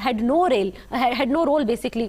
had no role basically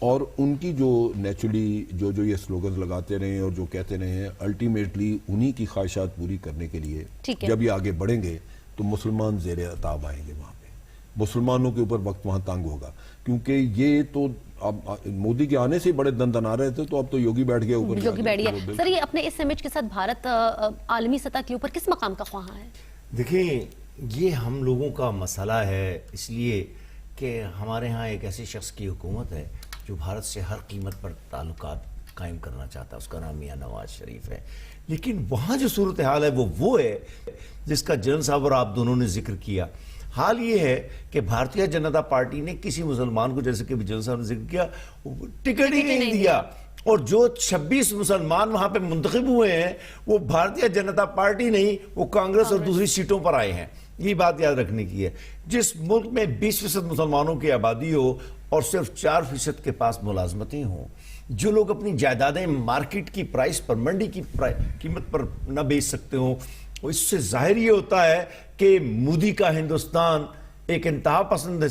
اور ان کی جو نیچرلی جو یہ سلوگنز لگاتے رہے اور جو کہتے رہے ہیں الٹیمیٹلی انہی کی خواہشات پوری کرنے کے لیے جب یہ آگے بڑھیں گے تو مسلمان زیر عتاب آئیں گے، وہاں پہ مسلمانوں کے اوپر وقت وہاں تنگ ہوگا، کیونکہ یہ تو اب مودی کے آنے سے بڑے دن دنا رہے تھے، تو اب تو یوگی بیٹھ گیا اوپر، یوگی بیٹھ گیا۔ سر یہ اپنے اس امیج کے ساتھ بھارت عالمی سطح کے اوپر کس مقام کا خواہاں ہے؟ دیکھیں یہ ہم لوگوں کا مسئلہ ہے، اس لیے کہ ہمارے ہاں ایک ایسے شخص کی حکومت ہے جو بھارت سے ہر قیمت پر تعلقات قائم کرنا چاہتا ہے، اس کا نام میاں نواز شریف ہے، لیکن وہاں جو صورتحال ہے وہ ہے جس کا جنرل صاحب اور آپ دونوں نے ذکر کیا۔ حال یہ ہے کہ بھارتیہ جنتا پارٹی نے کسی مسلمان کو، جیسے کہ جنرل صاحب نے ذکر کیا، ٹکٹ ہی نہیں دیا، اور جو 26 مسلمان وہاں پہ منتخب ہوئے ہیں وہ بھارتیہ جنتا پارٹی نہیں، وہ کانگریس اور دوسری سیٹوں پر آئے ہیں۔ یہ بات یاد رکھنے کی ہے، جس ملک میں 20% مسلمانوں کی آبادی ہو اور صرف 4% کے پاس ملازمتیں ہوں، جو لوگ اپنی جائیدادیں مارکیٹ کی پرائس پر، منڈی کی قیمت پر نہ بیچ سکتے ہوں، اس سے ظاہر یہ ہوتا ہے کہ مودی کا ہندوستان ایک انتہا پسند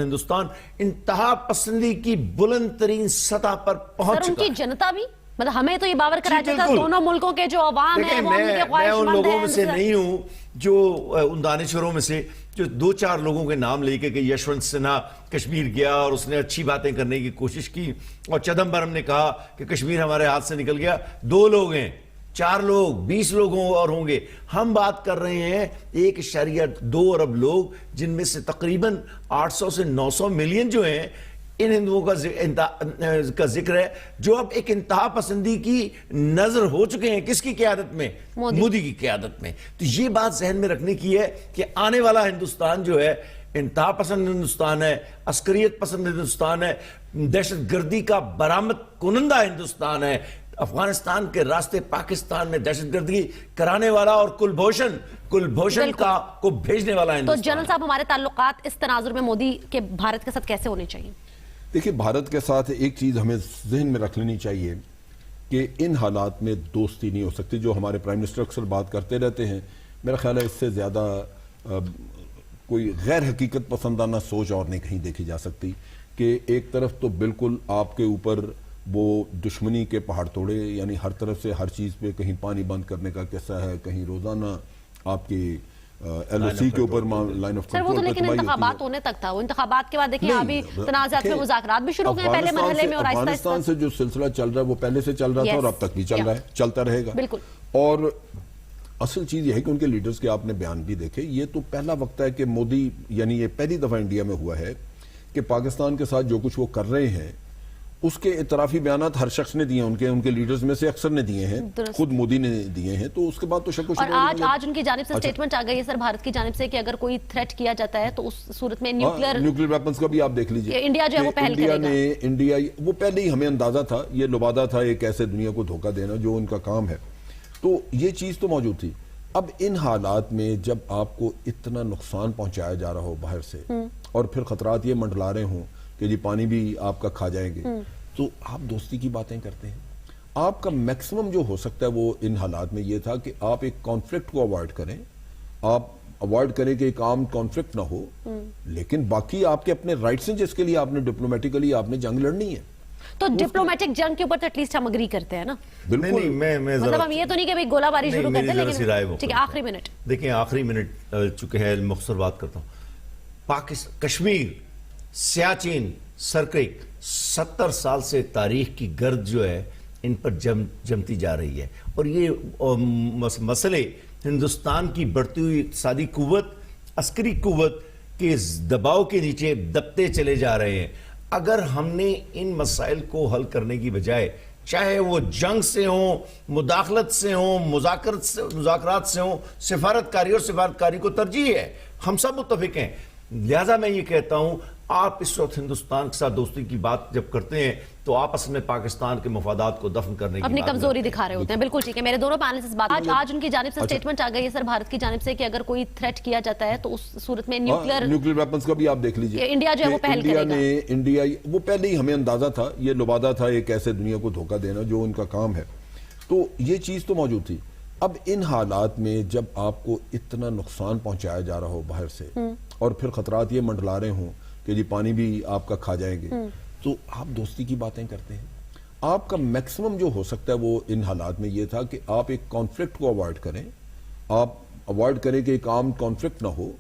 ہندوستان انتہا پسندی کی بلند ترین سطح پر پہنچ چکا ہے۔ سر ان کی جنتا بھی، مطلب ہمیں تو یہ باور کرایا جاتا ہے دونوں ملکوں کے جو عوام ہیں وہ ان کے خواہش مند ہیں۔ میں ان لوگوں میں سے نہیں ہوں جو ان دانشوروں میں سے جو 2-4 لوگوں کے نام لے کے کہ یشونت سنہا کشمیر گیا اور اس نے اچھی باتیں کرنے کی کوشش کی، اور چدمبرم نے کہا کہ کشمیر ہمارے ہاتھ سے نکل گیا۔ 2 لوگ ہیں، 4 لوگ، 20 لوگوں اور ہوں گے۔ ہم بات کر رہے ہیں 1.2 ارب لوگ، جن میں سے تقریباً 800 سے 900 ملین جو ہیں ان ہندوؤں کا ذکر ہے، جو اب ایک انتہا پسندی کی نظر ہو چکے ہیں۔ کس کی قیادت میں؟ مودی کی قیادت میں۔ تو یہ بات ذہن میں رکھنے کی ہے کہ آنے والا ہندوستان جو ہے انتہا پسند ہندوستان ہے، عسکریت پسند ہندوستان ہے، دہشت گردی کا برآمد کنندہ ہندوستان ہے، افغانستان کے راستے پاکستان میں دہشت گردی کرانے والا اور کلبھوشن کو بھیجنے والا ہندوستان۔ تو جنرل صاحب ہمارے تعلقات اس تناظر میں مودی کے بھارت کے ساتھ کیسے ہونے چاہیے؟ دیکھیں بھارت کے ساتھ ایک چیز ہمیں ذہن میں رکھ لینی چاہیے کہ ان حالات میں دوستی نہیں ہو سکتی، جو ہمارے پرائم منسٹر اکثر بات کرتے رہتے ہیں۔ میرا خیال ہے اس سے زیادہ کوئی غیر حقیقت پسندانہ سوچ اور نہیں کہیں دیکھی جا سکتی کہ ایک طرف تو بالکل آپ کے اوپر وہ دشمنی کے پہاڑ توڑے، یعنی ہر طرف سے ہر چیز پہ کہیں پانی بند کرنے کا قصہ ہے، کہیں روزانہ آپ کی ایل او سی کے اوپر لائن آف سر وہ تو لیکن انتخابات ہونے تک تھا، وہ انتخابات کے بعد دیکھیں ابھی تنازعات میں مذاکرات بھی شروع ہوئے پہلے مرحلے میں، اور آہستہ افغانستان سے جو سلسلہ چل رہا ہے وہ پہلے سے چل رہا تھا اور اب تک بھی چل رہا ہے، چلتا رہے گا۔ بالکل۔ اور اصل چیز یہ ہے کہ ان کے لیڈرز کے آپ نے بیان بھی دیکھے، یہ تو پہلا وقت ہے کہ مودی، یعنی یہ پہلی دفعہ انڈیا میں ہوا ہے کہ پاکستان کے ساتھ جو کچھ وہ کر رہے ہیں اس کے اعترافی بیانات ہر شخص نے دیے ہیں، ان کے لیڈرز میں سے اکثر نے دیے ہیں، خود مودی نے دیے ہیں، تو اس کے بعد تو شک و شبہ۔ اور آج ان کی جانب سے سٹیٹمنٹ آ گئی ہے سر بھارت کی جانب سے کہ اگر کوئی تھریٹ کیا جاتا ہے تو اس صورت میں نیوکلیر ویپنز کا بھی آپ دیکھ لیجئے، انڈیا جو ہے وہ پہل کرے گا۔ انڈیا وہ پہلے ہی ہمیں اندازہ تھا، یہ لبادہ تھا ایک ایسے دنیا کو دھوکہ دینا جو ان کا کام ہے، تو یہ چیز تو موجود تھی۔ اب ان حالات میں جب آپ کو اتنا نقصان پہنچایا جا رہا ہو باہر سے اور پھر خطرات یہ منڈلا رہے ہوں کہ جی پانی بھی آپ کا کھا جائیں گے، تو آپ دوستی کی باتیں کرتے ہیں۔ آپ کا میکسیمم جو ہو سکتا ہے وہ ان حالات میں یہ تھا کہ آپ ایک کانفلکٹ کو اوائڈ کریں، آپ اوائڈ کریں کہ ایک عام کانفلکٹ نہ ہو، لیکن باقی آپ کے اپنے رائٹس ہیں جس کے لیے آپ نے ڈپلومیٹیکلی آپ نے جنگ لڑنی ہے۔ تو ڈپلومیٹک جنگ کے اوپر تو ایٹ لیسٹ ہم اگری کرتے ہیں نا، بالکل۔ مطلب ہم یہ تو نہیں کہ بھئی گولہ باری شروع کرتے ہیں، لیکن ٹھیک ہے آخری منٹ دیکھیں، آخری منٹ چکے ہے، مختصر بات کرتا ہوں۔ کشمیر، سیاچین، سرکریک، 70 سال سے تاریخ کی گرد جو ہے ان پر جمتی جا رہی ہے، اور یہ مسئلے ہندوستان کی بڑھتی ہوئی اقتصادی قوت، عسکری قوت کے دباؤ کے نیچے دبتے چلے جا رہے ہیں۔ اگر ہم نے ان مسائل کو حل کرنے کی بجائے، چاہے وہ جنگ سے ہوں، مداخلت سے ہوں، مذاکرات سے ہوں، سفارتکاری اور سفارتکاری کو ترجیح ہے، ہم سب متفق ہیں۔ لہذا میں یہ کہتا ہوں، آپ اس وقت ہندوستان کے ساتھ دوستی کی بات جب کرتے ہیں تو آپ اصل میں پاکستان کے مفادات کو دفن کرنے کی اپنی کمزوری دکھا رہے ہوتے ہیں۔ بالکل ٹھیک ہے، میرے دونوں پینلسٹ بات آج ان کی جانب سے سٹیٹمنٹ آ گئی ہے سر بھارت کی جانب سے کہ اگر کوئی تھریٹ کیا جاتا ہے تو اس صورت میں نیوکلیر ویپنز کا بھی آپ دیکھ لیجئے، انڈیا جو ہے وہ پہل کرے گا۔ انڈیا وہ پہلے ہی ہمیں اندازہ تھا، یہ لبادہ تھا ایک ایسے دنیا کو دھوکہ دینا جو ان کا کام ہے، تو یہ چیز تو موجود تھی۔ اب ان حالات میں جب آپ کو اتنا نقصان پہنچایا جا رہا ہو باہر سے اور پھر خطرات یہ منڈلا رہے ہوں کہ جی پانی بھی آپ کا کھا جائیں گے، تو آپ دوستی کی باتیں کرتے ہیں. آپ کا میکسیمم جو ہو سکتا ہے وہ ان حالات میں یہ تھا کہ آپ ایک کانفلکٹ کو اوائڈ کریں, آپ اوائڈ کریں کہ ایک عام کانفلکٹ نہ ہو,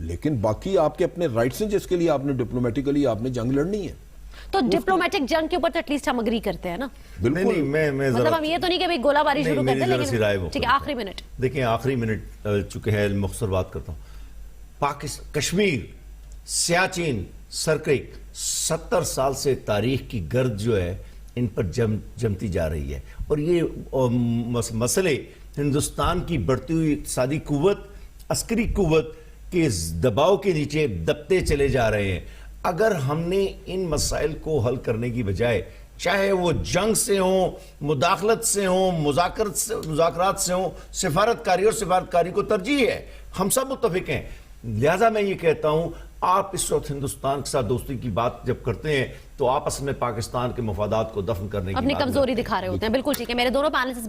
لیکن باقی آپ کے اپنے رائٹس ہیں جس کے لیے آپ نے ڈپلومیٹیکلی آپ نے جنگ لڑنی ہے. تو ڈپلومیٹک جنگ کے اوپر تو ایٹ لیسٹ ہم اگری کرتے ہیں نا, نہیں میں مطلب ہم یہ تو نہیں کہ بھئی گولہ باری شروع کرتے ہیں, لیکن ٹھیک ہے آخری منٹ. دیکھیں آخری منٹ چونکہ ہے, مختصر بات کرتا ہوں. کشمیر, سیاچین, سرکریک, 70 سال سے تاریخ کی گرد جو ہے ان پر جمتی جا رہی ہے, اور یہ مسئلے ہندوستان کی بڑھتی ہوئی اقتصادی قوت, عسکری قوت کے دباؤ کے نیچے دبتے چلے جا رہے ہیں. اگر ہم نے ان مسائل کو حل کرنے کی بجائے, چاہے وہ جنگ سے ہوں, مداخلت سے ہوں, مذاکرات سے ہوں, سفارتکاری اور سفارتکاری کو ترجیح ہے, ہم سب متفق ہیں. لہذا میں یہ کہتا ہوں آپ اس وقت ہندوستان کے ساتھ دوستی کی بات جب کرتے ہیں تو آپ اصل میں پاکستان کے مفادات کو دفن کرنے کی اپنی کمزوری دکھا رہے ہوتے ہیں. بالکل ٹھیک ہے, میرے دونوں پینلسٹ